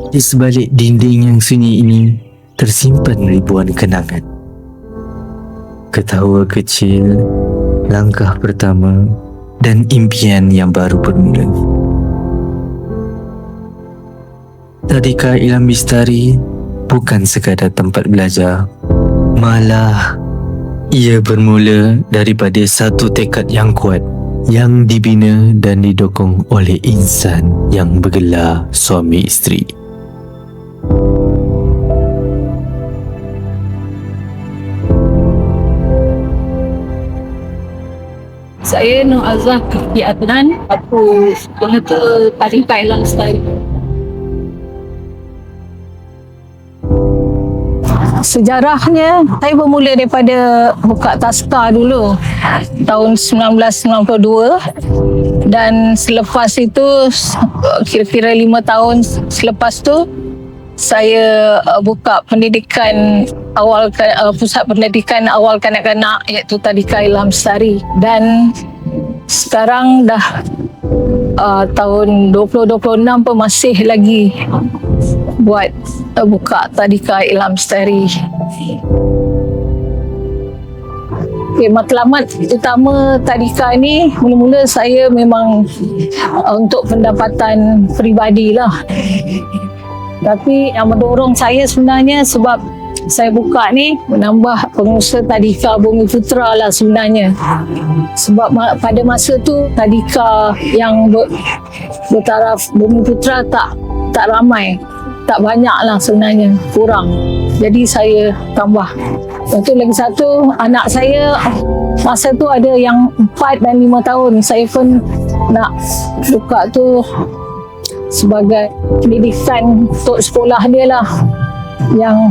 Di sebalik dinding yang sunyi ini tersimpan ribuan kenangan. Ketawa kecil, langkah pertama dan impian yang baru bermula. Tadika Ilham Bistari bukan sekadar tempat belajar, malah ia bermula daripada satu tekad yang kuat yang dibina dan didokong oleh insan yang bergelar suami isteri. Saya Nur Azhar Kiki Adnan. Aku pengetua Tadika Ilham Bistari. Sejarahnya, saya bermula daripada buka taska dulu tahun 1992, dan selepas itu kira-kira 5 tahun selepas tu saya buka pendidikan awal, pusat pendidikan awal kanak-kanak iaitu Tadika Ilham Bistari, dan sekarang dah tahun 2026 pun masih lagi buat buka Tadika Ilham Bistari. Okay, matlamat utama Tadika ni mula-mula saya memang untuk pendapatan peribadi lah. Tapi yang mendorong saya sebenarnya sebab saya buka ni menambah pengusaha Tadika Bumiputra lah sebenarnya. Sebab pada masa tu Tadika yang bertaraf Bumiputra tak ramai, tak banyak lah sebenarnya, kurang. Jadi saya tambah. Untuk lagi satu, anak saya masa tu ada yang 4 dan 5 tahun. Saya pun nak buka tu sebagai pendidikan untuk sekolah dia lah, yang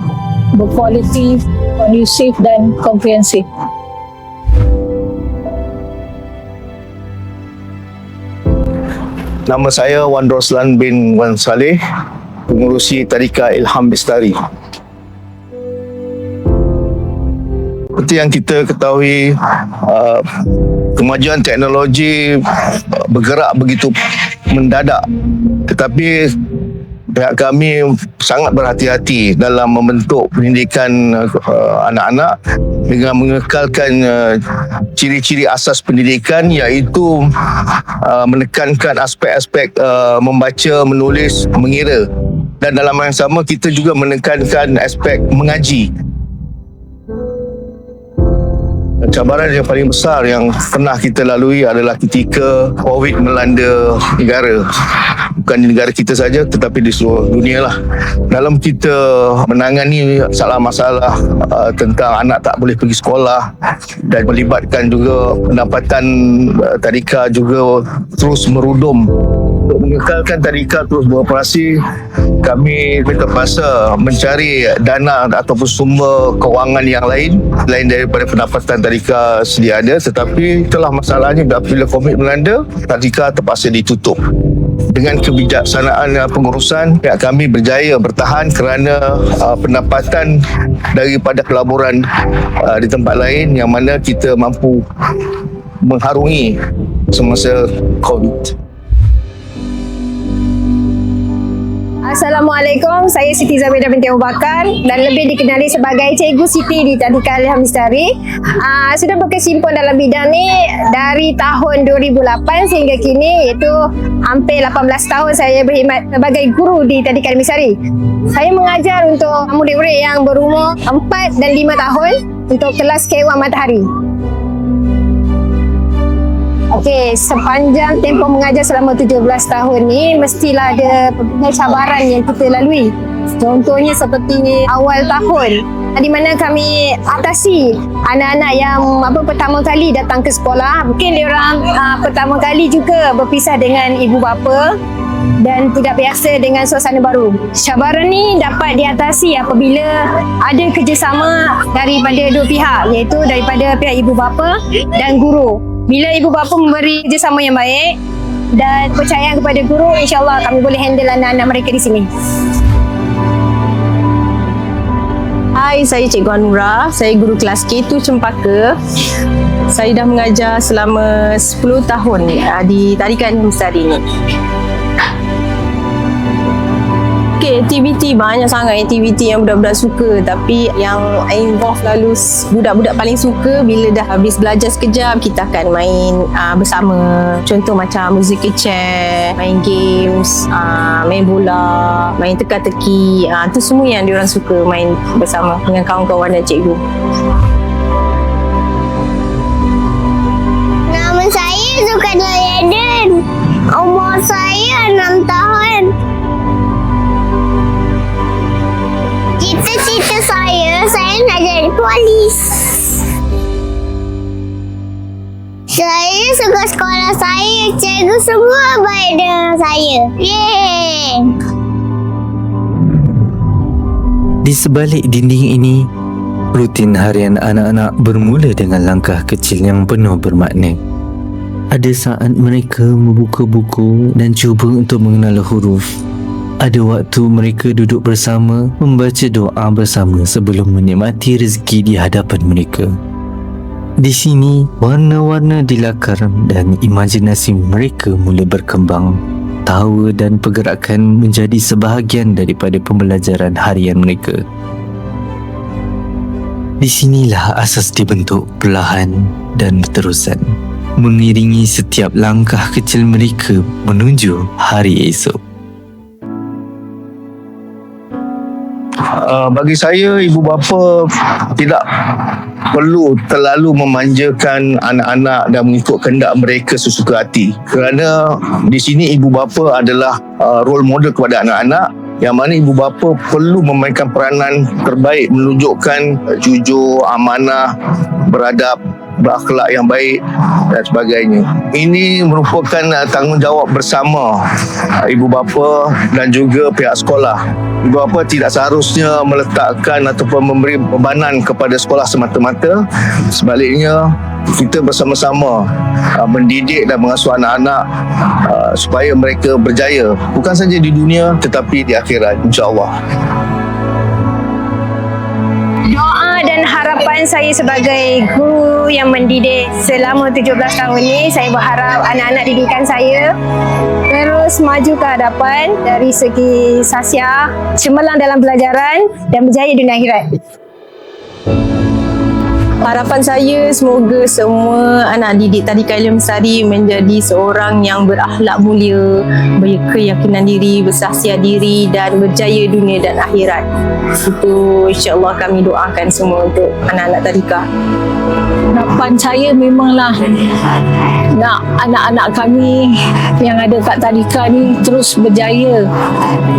berkualiti, kondusif dan komprehensif. Nama saya Wan Roslan bin Wan Saleh, pengurusi Tadika Ilham Bistari. Seperti yang kita ketahui, kemajuan teknologi bergerak begitu mendadak, tetapi pihak kami sangat berhati-hati dalam membentuk pendidikan anak-anak dengan mengekalkan ciri-ciri asas pendidikan, iaitu menekankan aspek-aspek membaca, menulis, mengira, dan dalam yang sama kita juga menekankan aspek mengaji. Cabaran yang paling besar yang pernah kita lalui adalah ketika COVID melanda negara. Bukan di negara kita saja tetapi di seluruh dunia lah. Dalam kita menangani masalah-masalah tentang anak tak boleh pergi sekolah dan melibatkan juga pendapatan Tadika juga terus merudum. Untuk mengekalkan Tadika terus beroperasi, kami terpaksa mencari dana ataupun sumber kewangan yang lain daripada pendapatan Tadika sedia ada. Tetapi telah masalahnya bila COVID melanda, Tadika terpaksa ditutup. Dengan kebijaksanaan pengurusan, pihak kami berjaya bertahan kerana pendapatan daripada pelaburan di tempat lain, yang mana kita mampu mengharungi semasa COVID. Assalamualaikum, saya Siti Zabidah binti Abu Bakar dan lebih dikenali sebagai Cikgu Siti di Tadika Ilham Bistari. Sudah berkecimpung dalam bidang ni dari tahun 2008 sehingga kini, iaitu hampir 18 tahun saya berkhidmat sebagai guru di Tadika Ilham Bistari. Saya mengajar untuk murid-murid yang berumur 4 dan 5 tahun untuk kelas K1 Matahari. Okey, sepanjang tempoh mengajar selama 17 tahun ni mestilah ada pelbagai cabaran yang kita lalui. Contohnya seperti awal tahun, di mana kami atasi anak-anak yang pertama kali datang ke sekolah. Mungkin diorang pertama kali juga berpisah dengan ibu bapa dan tidak biasa dengan suasana baru. Cabaran ni dapat diatasi apabila ada kerjasama daripada dua pihak, iaitu daripada pihak ibu bapa dan guru. Bila ibu bapa memberi kerjasama yang baik dan kepercayaan kepada guru, insyaAllah kami boleh handle anak-anak mereka di sini. Hai, saya Cikgu Anura. Saya guru kelas K2 Cempaka. Saya dah mengajar selama 10 tahun di Tadika Ilham Bistari ni. Okey, aktiviti banyak sangat aktiviti yang budak-budak suka, tapi yang involve lalu budak-budak paling suka bila dah habis belajar sekejap kita akan main bersama. Contoh macam musical chair, main games, main bola, main teka-teki. Tu semua yang diorang suka main bersama dengan kawan-kawan dan cikgu. Nama saya Zulkarnain Eden. Umur saya 6 tahun. Cita-cita saya nak jadi polis. Saya suka sekolah saya. Cikgu semua baik dengan saya. Yeay! Di sebalik dinding ini, rutin harian anak-anak bermula dengan langkah kecil yang penuh bermakna. Ada saat mereka membuka buku dan cuba untuk mengenal huruf. Ada waktu mereka duduk bersama membaca doa bersama sebelum menikmati rezeki di hadapan mereka. Di sini, warna-warna dilakar dan imajinasi mereka mula berkembang. Tawa dan pergerakan menjadi sebahagian daripada pembelajaran harian mereka. Di sinilah asas dibentuk perlahan dan berterusan, mengiringi setiap langkah kecil mereka menuju hari esok. Bagi saya, ibu bapa tidak perlu terlalu memanjakan anak-anak dan mengikut kehendak mereka sesuka hati. Kerana di sini ibu bapa adalah role model kepada anak-anak, yang mana ibu bapa perlu memainkan peranan terbaik, menunjukkan jujur, amanah, beradab, berakhlak yang baik dan sebagainya. Ini merupakan tanggungjawab bersama ibu bapa dan juga pihak sekolah. Ibu bapa tidak seharusnya meletakkan ataupun memberi bebanan kepada sekolah semata-mata. Sebaliknya, kita bersama-sama mendidik dan mengasuh anak-anak supaya mereka berjaya, bukan saja di dunia tetapi di akhirat, insya-Allah. Doa dan harapan saya sebagai guru yang mendidik selama 17 tahun ini, saya berharap anak-anak didikan saya terus maju ke hadapan dari segi sasiah, cemerlang dalam pelajaran dan berjaya dunia akhirat. Harapan saya semoga semua anak didik Tadika Ilmu Bestari menjadi seorang yang berakhlak mulia, berkeyakinan diri, bersaksiah diri dan berjaya dunia dan akhirat. Itu insya-Allah kami doakan semua untuk anak-anak Tadika. Harapan saya memanglah nak anak-anak kami yang ada kat Tadika ni terus berjaya,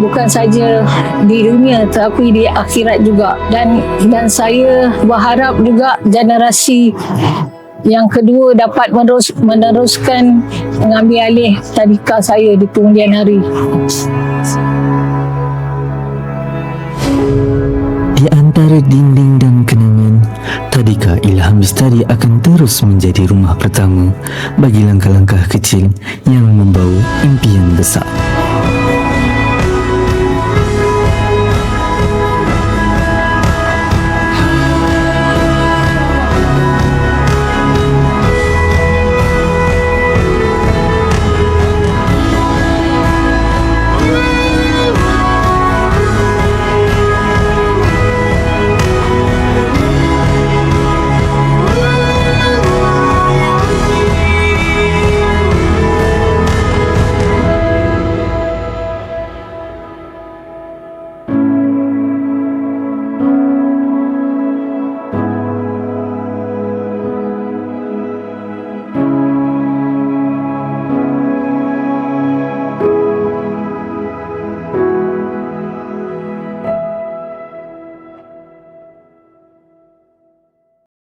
bukan saja di dunia tapi di akhirat juga. Dan saya berharap juga generasi yang kedua dapat meneruskan mengambil alih Tadika saya di kemudian hari. Di antara dinding dan kenangan, Tadika Ilham Bestari akan terus menjadi rumah pertama bagi langkah-langkah kecil yang membawa impian besar.